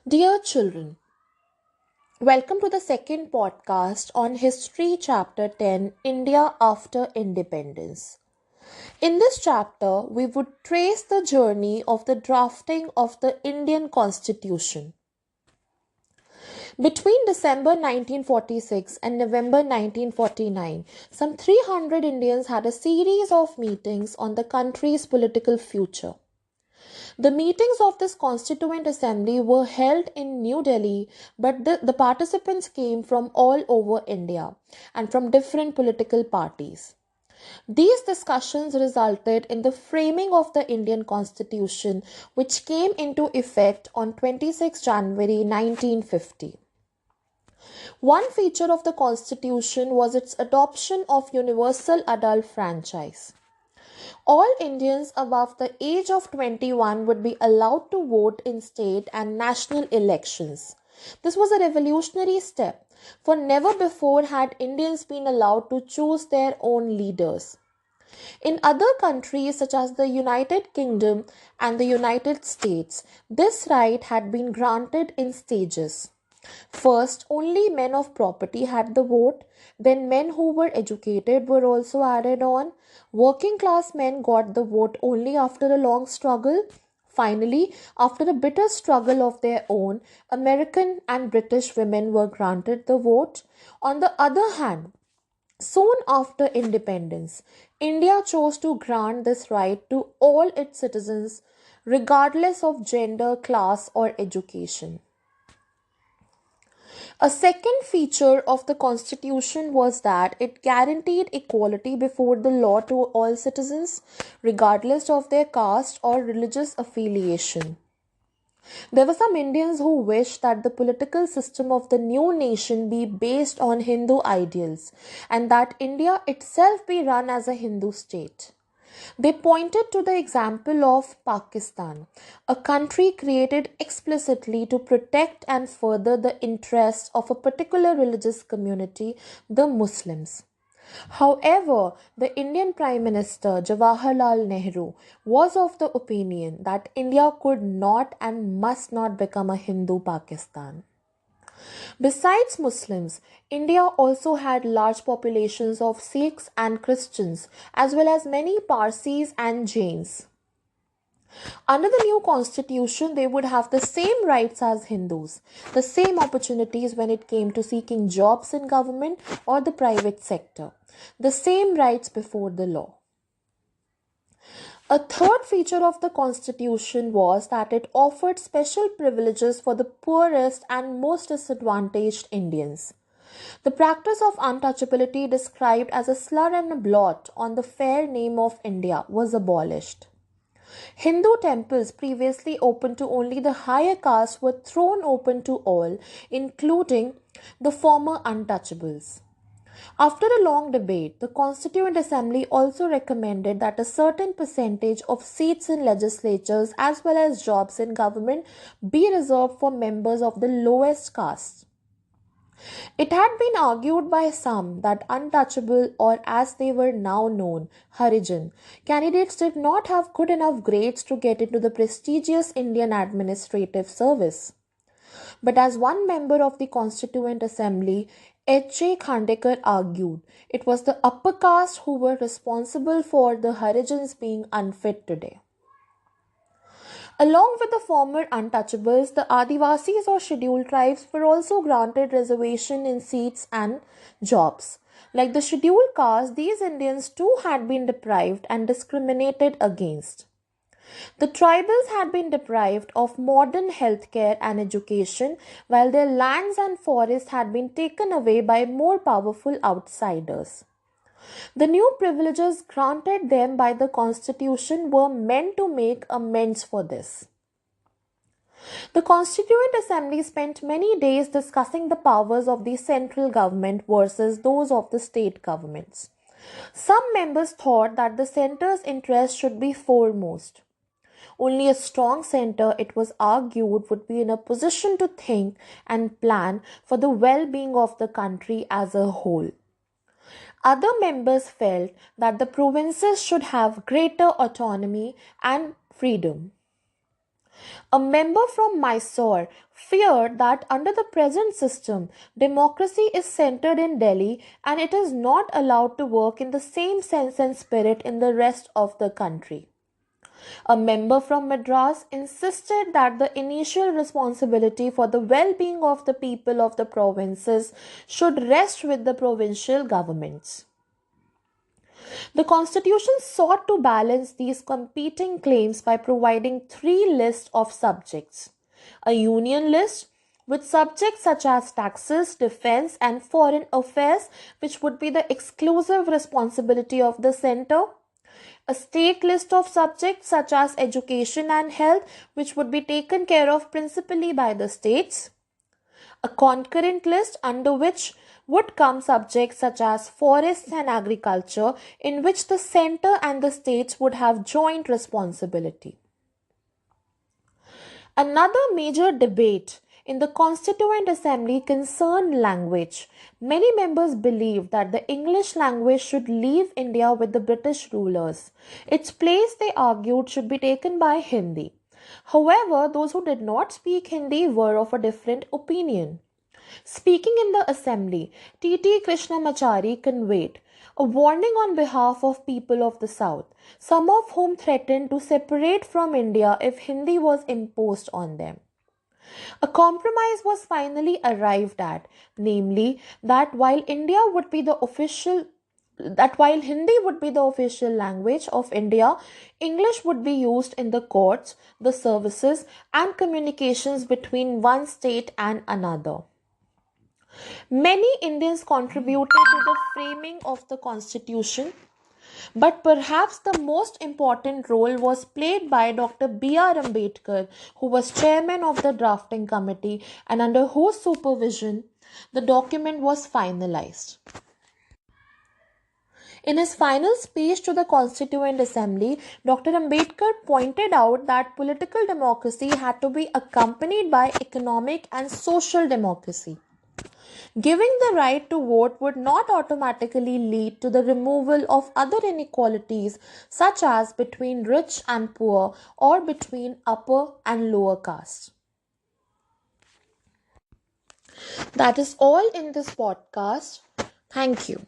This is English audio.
Dear children, welcome to the second podcast on History Chapter 10 India After Independence. In this chapter, we would trace the journey of the drafting of the Indian Constitution. Between December 1946 and November 1949, some 300 Indians had a series of meetings on the country's political future. The meetings of this Constituent Assembly were held in New Delhi, but the participants came from all over India and from different political parties. These discussions resulted in the framing of the Indian Constitution, which came into effect on 26 January 1950. One feature of the Constitution was its adoption of universal adult franchise. All Indians above the age of 21 would be allowed to vote in state and national elections. This was a revolutionary step, for never before had Indians been allowed to choose their own leaders. In other countries such as the United Kingdom and the United States, this right had been granted in stages. First, only men of property had the vote, then men who were educated were also added on. Working class men got the vote only after a long struggle. Finally, after a bitter struggle of their own, American and British women were granted the vote. On the other hand, soon after independence, India chose to grant this right to all its citizens, regardless of gender, class, or education. A second feature of the Constitution was that it guaranteed equality before the law to all citizens, regardless of their caste or religious affiliation. There were some Indians who wished that the political system of the new nation be based on Hindu ideals and that India itself be run as a Hindu state. They pointed to the example of Pakistan, a country created explicitly to protect and further the interests of a particular religious community, the Muslims. However, the Indian Prime Minister Jawaharlal Nehru was of the opinion that India could not and must not become a Hindu Pakistan. Besides Muslims, India also had large populations of Sikhs and Christians, as well as many Parsis and Jains. Under the new constitution, they would have the same rights as Hindus, the same opportunities when it came to seeking jobs in government or the private sector, the same rights before the law. A third feature of the Constitution was that it offered special privileges for the poorest and most disadvantaged Indians. The practice of untouchability, described as a slur and a blot on the fair name of India, was abolished. Hindu temples previously open to only the higher caste were thrown open to all, including the former untouchables. After a long debate, the Constituent Assembly also recommended that a certain percentage of seats in legislatures as well as jobs in government be reserved for members of the lowest caste. It had been argued by some that untouchable, or as they were now known, Harijan, candidates did not have good enough grades to get into the prestigious Indian administrative service. But as one member of the Constituent Assembly, H.J. Khandekar, argued, it was the upper caste who were responsible for the Harijans being unfit today. Along with the former untouchables, the Adivasis or scheduled tribes were also granted reservation in seats and jobs. Like the scheduled caste, these Indians too had been deprived and discriminated against. The tribals had been deprived of modern healthcare and education, while their lands and forests had been taken away by more powerful outsiders. The new privileges granted them by the Constitution were meant to make amends for this. The Constituent Assembly spent many days discussing the powers of the central government versus those of the state governments. Some members thought that the centre's interest should be foremost. Only a strong center, it was argued, would be in a position to think and plan for the well-being of the country as a whole. Other members felt that the provinces should have greater autonomy and freedom. A member from Mysore feared that under the present system, democracy is centered in Delhi and it is not allowed to work in the same sense and spirit in the rest of the country. A member from Madras insisted that the initial responsibility for the well being of the people of the provinces should rest with the provincial governments. The Constitution sought to balance these competing claims by providing three lists of subjects: a union list with subjects such as taxes, defense, and foreign affairs, which would be the exclusive responsibility of the centre; a state list of subjects such as education and health, which would be taken care of principally by the states; a concurrent list under which would come subjects such as forests and agriculture, in which the centre and the states would have joint responsibility. Another major debate in the Constituent Assembly concerned language. Many members believed that the English language should leave India with the British rulers. Its place, they argued, should be taken by Hindi. However, those who did not speak Hindi were of a different opinion. Speaking in the assembly, T.T. Krishnamachari conveyed a warning on behalf of people of the South, some of whom threatened to separate from India if Hindi was imposed on them. A compromise was finally arrived at, namely that while Hindi would be the official language of India, English would be used in the courts, the services, and communications between one state and another. Many Indians contributed to the framing of the Constitution, but perhaps the most important role was played by Dr. B.R. Ambedkar, who was chairman of the drafting committee and under whose supervision the document was finalized. In his final speech to the Constituent Assembly, Dr. Ambedkar pointed out that political democracy had to be accompanied by economic and social democracy. Giving the right to vote would not automatically lead to the removal of other inequalities, such as between rich and poor or between upper and lower castes. That is all in this podcast. Thank you.